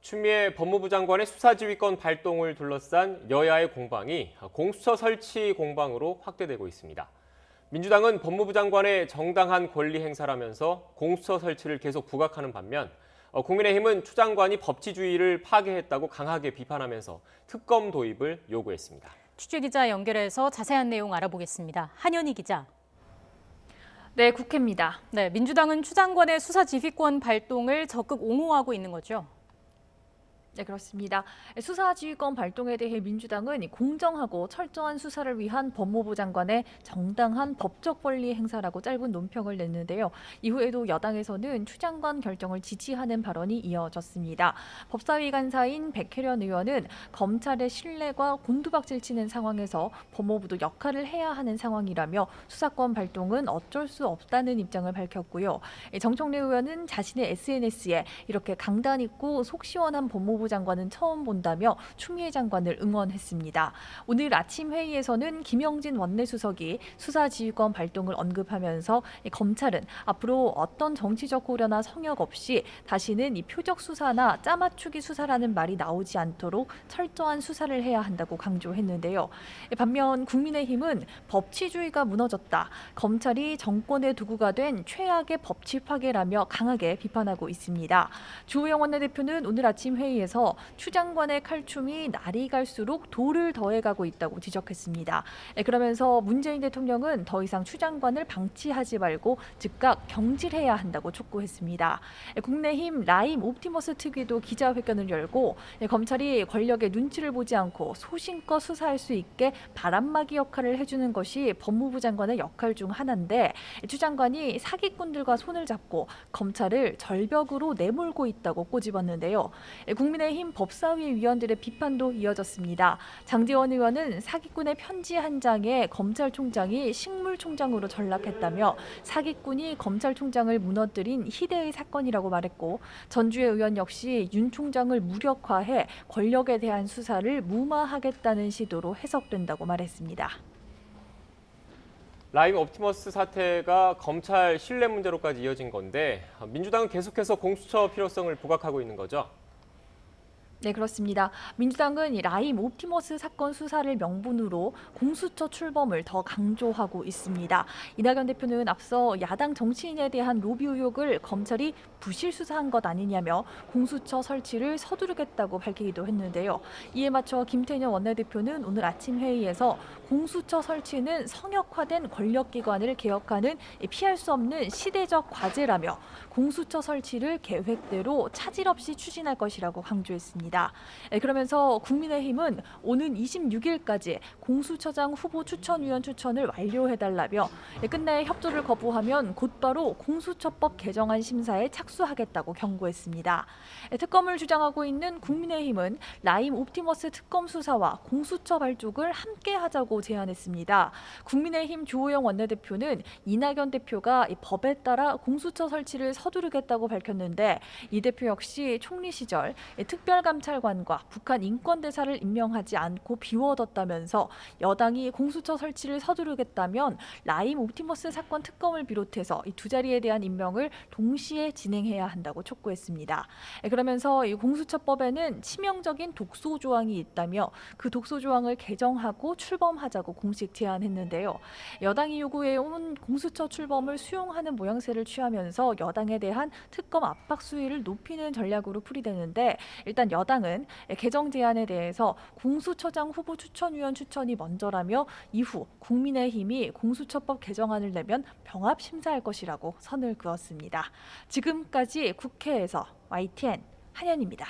추미애 법무부 장관의 수사지휘권 발동을 둘러싼 여야의 공방이 공수처 설치 공방으로 확대되고 있습니다. 민주당은 법무부 장관의 정당한 권리 행사라면서 공수처 설치를 계속 부각하는 반면 국민의힘은 추 장관이 법치주의를 파괴했다고 강하게 비판하면서 특검 도입을 요구했습니다. 취재기자 연결해서 자세한 내용 알아보겠습니다. 한현희 기자. 네, 국회입니다. 네, 민주당은 추 장관의 수사지휘권 발동을 적극 옹호하고 있는 거죠? 네, 그렇습니다. 수사지휘권 발동에 대해 민주당은 공정하고 철저한 수사를 위한 법무부 장관의 정당한 법적 권리 행사라고 짧은 논평을 냈는데요. 이후에도 여당에서는 추 장관 결정을 지지하는 발언이 이어졌습니다. 법사위 간사인 백혜련 의원은 검찰의 신뢰가 곤두박질 치는 상황에서 법무부도 역할을 해야 하는 상황이라며 수사권 발동은 어쩔 수 없다는 입장을 밝혔고요. 정청래 의원은 자신의 SNS에 이렇게 강단 있고 속 시원한 법무부 장관은 처음 본다며 추미애 장관을 응원했습니다. 오늘 아침 회의에서는 김영진 원내수석이 수사지휘권 발동을 언급하면서 검찰은 앞으로 어떤 정치적 고려나 성역 없이 다시는 이 표적 수사나 짜맞추기 수사라는 말이 나오지 않도록 철저한 수사를 해야 한다고 강조했는데요. 반면 국민의힘은 법치주의가 무너졌다. 검찰이 정권의 도구가 된 최악의 법치 파괴라며 강하게 비판하고 있습니다. 주호영 원내대표는 오늘 아침 회의에서 추 장관의 칼춤이 날이 갈수록 돌을 더해가고 있다고 지적했습니다. 그러면서 문재인 대통령은 더 이상 추 장관을 방치하지 말고 즉각 경질해야 한다고 촉구했습니다. 국민의힘 라임 옵티머스 특위도 기자회견을 열고 검찰이 권력의 눈치를 보지 않고 소신껏 수사할 수 있게 바람막이 역할을 해주는 것이 법무부 장관의 역할 중 하나인데 추 장관이 사기꾼들과 손을 잡고 검찰을 절벽으로 내몰고 있다고 꼬집었는데요. 국민의힘 법사위 위원들의 비판도 이어졌습니다. 장제원 의원은 사기꾼의 편지 한 장에 검찰총장이 식물총장으로 전락했다며 사기꾼이 검찰총장을 무너뜨린 희대의 사건이라고 말했고 전주의 의원 역시 윤 총장을 무력화해 권력에 대한 수사를 무마하겠다는 시도로 해석된다고 말했습니다. 라임 옵티머스 사태가 검찰 신뢰 문제로까지 이어진 건데 민주당은 계속해서 공수처 필요성을 부각하고 있는 거죠? 네, 그렇습니다. 민주당은 이 라임 옵티머스 사건 수사를 명분으로 공수처 출범을 더 강조하고 있습니다. 이낙연 대표는 앞서 야당 정치인에 대한 로비 의혹을 검찰이 부실 수사한 것 아니냐며 공수처 설치를 서두르겠다고 밝히기도 했는데요. 이에 맞춰 김태년 원내대표는 오늘 아침 회의에서 공수처 설치는 성역화된 권력기관을 개혁하는 피할 수 없는 시대적 과제라며 공수처 설치를 계획대로 차질 없이 추진할 것이라고 강조했습니다. 그러면서 국민의힘은 오는 26일까지 공수처장 후보 추천위원 추천을 완료해달라며 끝내 협조를 거부하면 곧바로 공수처법 개정안 심사에 착수하겠다고 경고했습니다. 특검을 주장하고 있는 국민의힘은 라임 옵티머스 특검 수사와 공수처 발족을 함께 하자고 제안했습니다. 국민의힘 주호영 원내대표는 이낙연 대표가 이 법에 따라 공수처 설치를 서두르겠다고 밝혔는데 이 대표 역시 총리 시절 특별감찰관과 북한 인권대사를 임명하지 않고 비워뒀다면서 여당이 공수처 설치를 서두르겠다면 라임 옵티머스 사건 특검을 비롯해서 이 두 자리에 대한 임명을 동시에 진행해야 한다고 촉구했습니다. 그러면서 이 공수처법에는 치명적인 독소 조항이 있다며 그 독소 조항을 개정하고 출범하자고 공식 제안했는데요. 여당이 요구해온 공수처 출범을 수용하는 모양새를 취하면서 여당에 대한 특검 압박 수위를 높이는 전략으로 풀이되는데 일단 여당은 개정 제안에 대해서 공수처장 후보 추천위원 추천이 먼저라며 이후 국민의힘이 공수처법 개정안을 내면 병합 심사할 것이라고 선을 그었습니다. 지금까지 국회에서 YTN 한현입니다.